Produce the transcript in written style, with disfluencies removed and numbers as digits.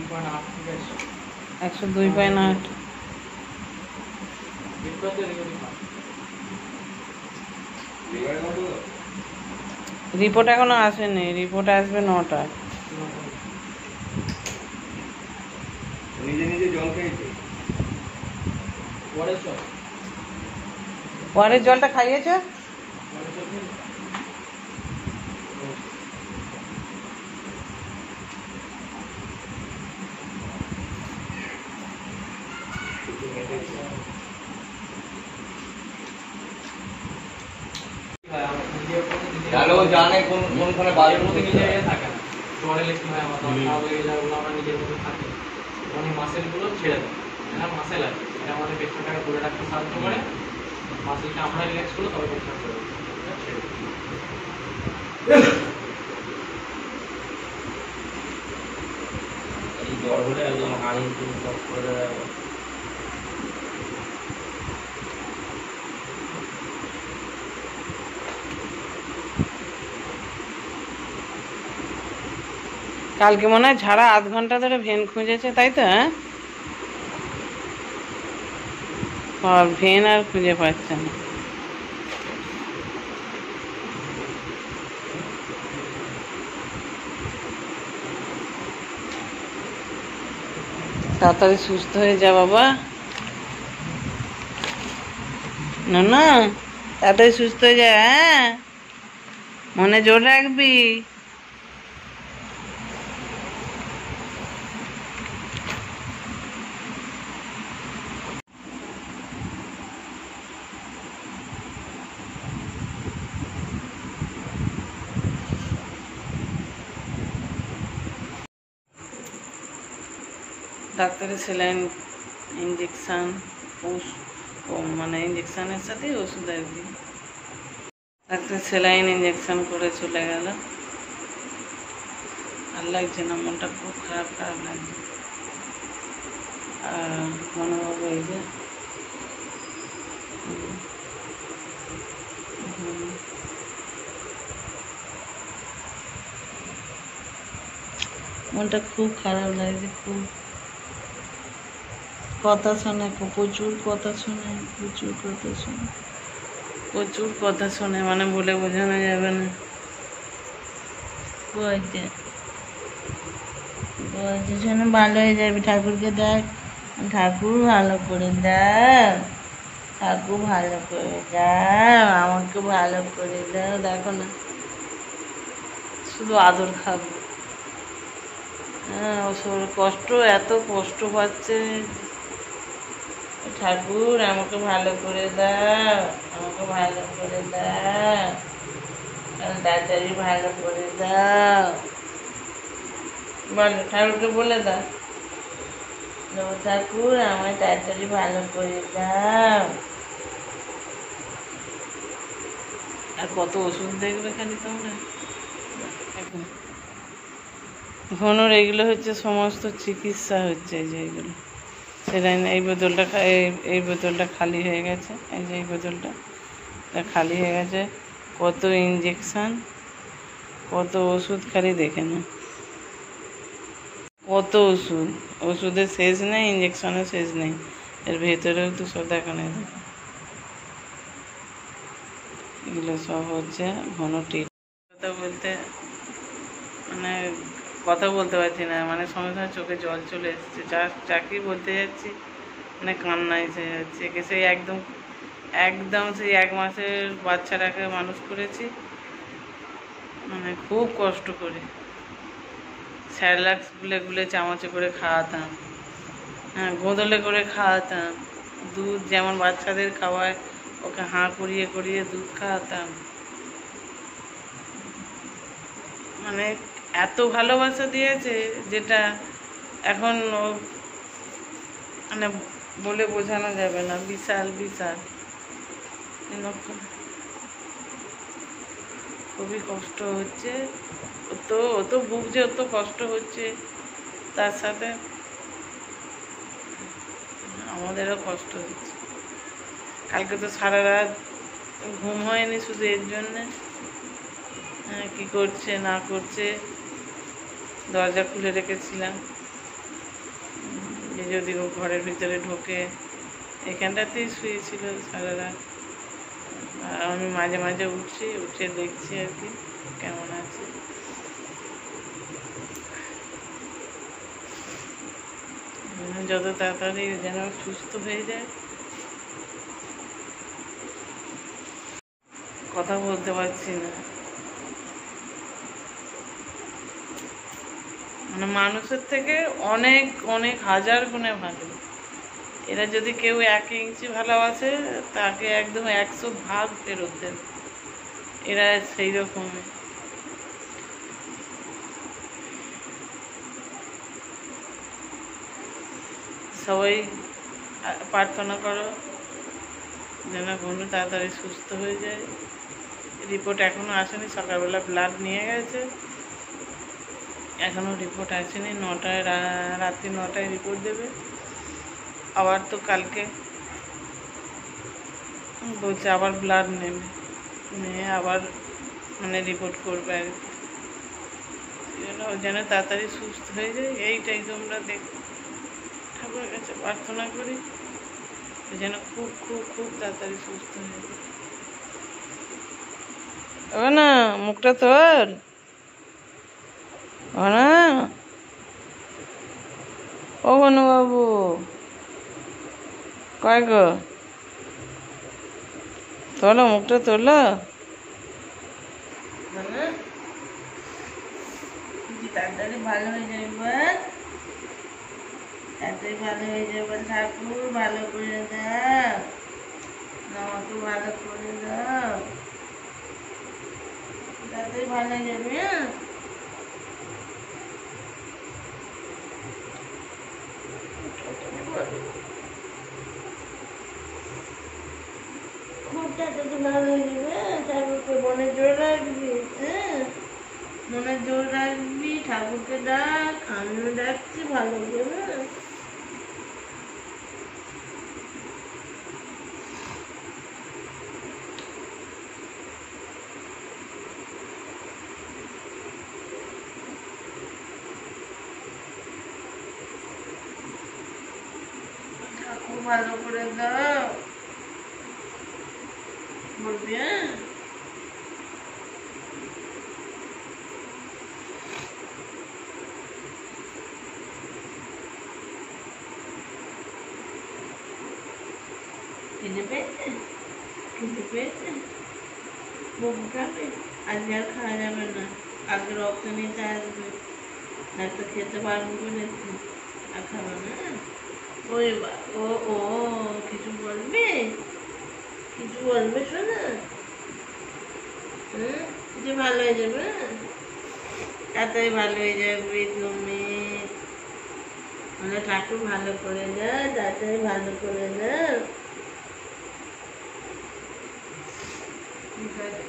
102.8। Report এখনো আসেনি, report আসবে 9টায়। নিজে নিজে জল খেয়েছে, পরের জলটা খাইয়েছে। তাহলে ও জানে কোনখানে বাথরুম নিজে থাকে না, জ্বরে কি হয় আমার খারাপ হয়ে গেলে ওগুলো আমরা নিজের মধ্যে থাকি, অনেক মাসেলগুলো ছেড়ে দেয়, এটা মাসেল আছে, এটা আমাদের পেটটাকে ধরে রাখতে সাহায্য করে, মাসেলটা আমরা রিল্যাক্স করলে তবে পেটটা ছেড়ে দেয়। এই জ্বর হলে একদম হাই সব করে কালকে মনে হয় ঝাড়া আধ ঘন্টা ধরে ভেন খুঁজেছে, তাই তো? হ্যাঁ, ভেন আর খুঁজে পাচ্ছে না। তাড়াতাড়ি সুস্থ হয়ে যা বাবা। না, তাড়াতাড়ি সুস্থ হয়ে যা। হ্যাঁ, মনে জোর রাখবি। ডাক্তারের সেলাইন, ইঞ্জেকশান, মানে ইঞ্জেকশানের সাথেই ওষুধ আর কি। ডাক্তার সেলাইন ইঞ্জেকশান করে চলে গেল। আর লাগছে না, মনটা খুব খারাপ খারাপ লাগছে। আর মনে হবে এই যে মনটা খুব খারাপ লাগছে, খুব কথা শোনে, প্রচুর কথা শোনে, প্রচুর কথা শোনে, প্রচুর কথা শোনে, মানে বলে বোঝানো যাবে না। বলছে বলছে শোনে ভালো হয়ে যাবে, ঠাকুরকে দেখ, ঠাকুর ভালো করে দাও, ঠাকুর ভালো করে দাও, আমাকে ভালো করে দাও। দেখো না, শুধু আদর খাবো। হ্যাঁ, ও শরীর কষ্ট, এত কষ্ট পাচ্ছে। ঠাকুর আমাকে ভালো করে দাও, আমাকে ভালো করে দাও, তাড়াতাড়ি ভালো করে দাও। বলো, ঠাকুরকে বলে দাও, ঠাকুর আমায় তাড়াতাড়ি ভালো করে দাও। আর কত ওষুধ দেখবে খালি তোমরা। ঘনর এগুলো হচ্ছে সমস্ত চিকিৎসা হচ্ছে, এই যে এইগুলো সেটাই না। এই বোতলটা এই বোতলটা খালি হয়ে গেছে, এই যে এই বোতলটা খালি হয়ে গেছে। কত ইঞ্জেকশান, কত ওষুধ, খালি দেখে না কত ওষুধ। ওষুধের শেষ নেই, ইঞ্জেকশনের শেষ নেই। এর ভেতরেও তো সব দেখা নেই। এগুলো সব হচ্ছে ঘন ট্রিট। কথা বলতে মানে কথা বলতে পারছি না, মানে সঙ্গে সঙ্গে চোখে জল চলে এসেছে। চাকরি বলতে যাচ্ছি, মানে কান্না এসে যাচ্ছে। সেই একদম সেই 1 মাসের বাচ্চাটাকে মানুষ করেছি, মানে খুব কষ্ট করে। স্যারলাক্স গুলে গুলে চামচে করে খাওয়াতাম, হ্যাঁ, গোদলে করে খাওয়াতাম। দুধ যেমন বাচ্চাদের খাওয়ায়, ওকে হাঁ করিয়ে করিয়ে দুধ খাওয়াতাম। মানে এত ভালোবাসা দিয়েছে, যেটা এখন মানে বলে বোঝানো যাবে না। বিশাল বিশাল, খুবই কষ্ট হচ্ছে। ও তো ভুগছে, অত কষ্ট হচ্ছে, তার সাথে আমাদেরও কষ্ট হচ্ছে। কালকে তো সারা রাত ঘুম হয়নি শুধু এর জন্যে। হ্যাঁ, কী করছে না করছে, দরজা খুলে রেখেছিলাম। যদি ও ঘরের ভিতরে ঢোকে। এখানটাতেই শুয়েছিল সারা রাত। আর আমি মাঝে মাঝে উঠছি, উঠে দেখছি আর কি কেমন আছে। যত তাড়াতাড়ি যেন সুস্থ হয়ে যায়। কথা বলতে পারছি না, মানে মানুষের থেকে অনেক অনেক হাজার গুণে ভালো। এরা যদি কেউ 1 ইঞ্চি ভালোবাসে তাকে একদম 100 ভাগ ফেরত দেবে। এরা সেই রকমই। সবাই প্রার্থনা করো যেন ঘনু তাড়াতাড়ি সুস্থ হয়ে যায়। রিপোর্ট এখনও আসেনি, সকালবেলা ব্লাড নিয়ে গেছে, এখনও রিপোর্ট আসেনি। 9টায় রাত্রি 9টায় রিপোর্ট দেবে। আবার তো কালকে বলছে আবার ব্লাড নেবে, নিয়ে আবার মানে রিপোর্ট করবে আর কি। ও যেন তাড়াতাড়ি সুস্থ হয়ে যায়, এইটাই তোমরা দেখো। ঠাকুরের কাছে প্রার্থনা করি যেন খুব খুব খুব তাড়াতাড়ি সুস্থ হয়ে যায়। ও না, মুখটা তোর ও না, ও বাবু কয় গো, তোলো মুখটা তোলো। তাড়াতাড়ি ভালো হয়ে যাবে, তাড়াতাড়ি ভালো হয়ে যাবে। ঠাকুর ভালো করে দাও, আমাকে ভালো করে দাও, তাড়াতাড়ি ভালো হয়ে যাবে। খুব তাড়াতাড়ি ভালো হয়ে যাবে। ঠাকুরকে মনে জোর রাখবি, হ্যাঁ মনে জোর রাখবি, ঠাকুরকে ডাক, আমিও ডাকছি ভালো করে। ঠাকুর ভালো করে দাও বলবি, হ্যাঁ খিদে পেয়েছে, খিদে পেয়েছে, বমি খাবে। আজকে আর খাওয়া যাবে না, আগে রক্ত নিতে আসবে, না তো খেতে পারবো বলেছি। আর খাবো না। ওই ও ও কিছু বলবে, কিছু বলবে শোনা, হুম যে ভালো হয়ে যাবে, তাড়াতাড়ি ভালো হয়ে যাবে তুমি। মানে ঠাকুর ভালো করে না, তাড়াতাড়ি ভালো করে না। ঠিক আছে।